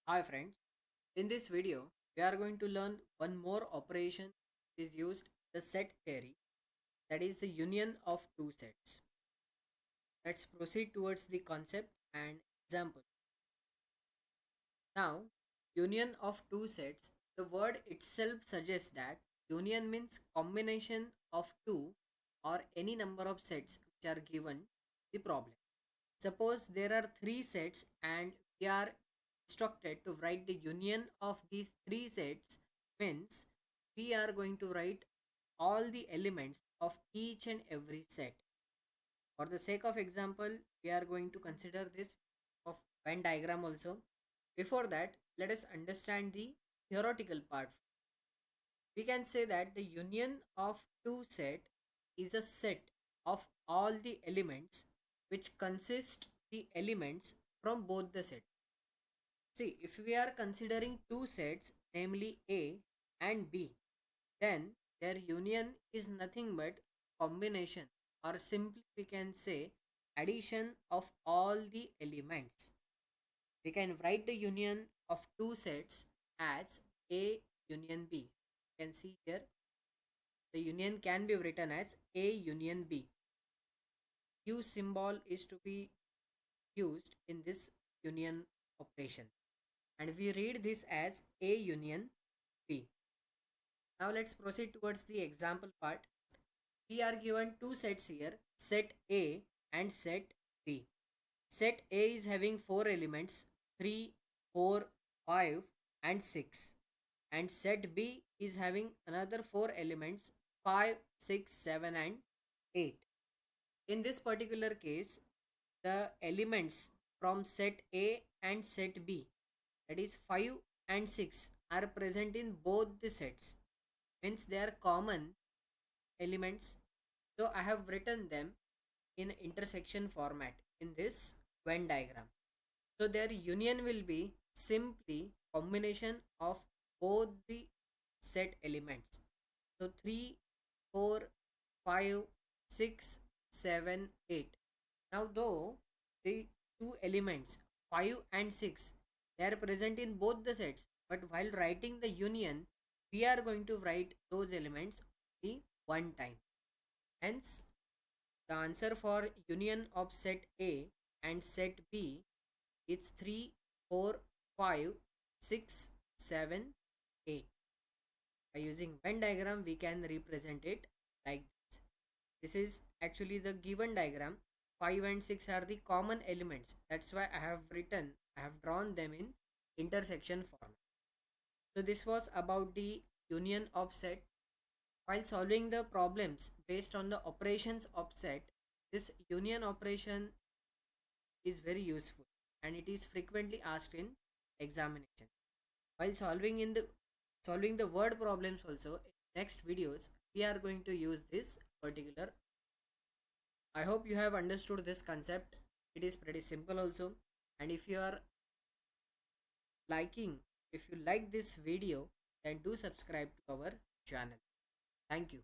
Hi friends, in this video we are going to learn one more operation which is used the set theory, that is the union of two sets. Let's proceed towards the concept and example. Now, union of two sets, the word itself suggests that union means combination of two or any number of sets which are given the problem. Suppose there are three sets and we are instructed to write the union of these three sets, means we are going to write all the elements of each and every set. For the sake of example, we are going to consider this of Venn diagram also. Before that, let us understand the theoretical part. We can say that the union of two set is a set of all the elements which consist the elements from both the sets. See, if we are considering two sets, namely A and B, then their union is nothing but combination, or simply we can say addition of all the elements. We can write the union of two sets as A union B. You can see here the union can be written as A union B. Q symbol is to be used in this union operation, and we read this as A union B. Now let's proceed towards the example part. We are given two sets here, set A and set B. Set A is having four elements, 3, 4, 5, and 6. And set B is having another four elements, 5, 6, 7, and 8. In this particular case, the elements from set A and set B, that is 5 and 6, are present in both the sets. Means they are common elements. So I have written them in intersection format in this Venn diagram. So their union will be simply combination of both the set elements. So 3, 4, 5, 6, 7, 8. Now though the two elements 5 and 6, they are present in both the sets, but while writing the union we are going to write those elements only one time. Hence the answer for union of set A and set B is 3, 4, 5, 6, 7, 8. By using Venn diagram, we can represent it like this. This is actually the given diagram. 5 and 6 are the common elements. That's why I have drawn them in intersection form. So this was about the union of set. While solving the problems based on the operations of set, this union operation is very useful and it is frequently asked in examination. While solving the word problems also in next videos, we are going to use this particular. I hope you have understood this concept. It is pretty simple also, and liking if you like this video, then do subscribe to our channel. Thank you.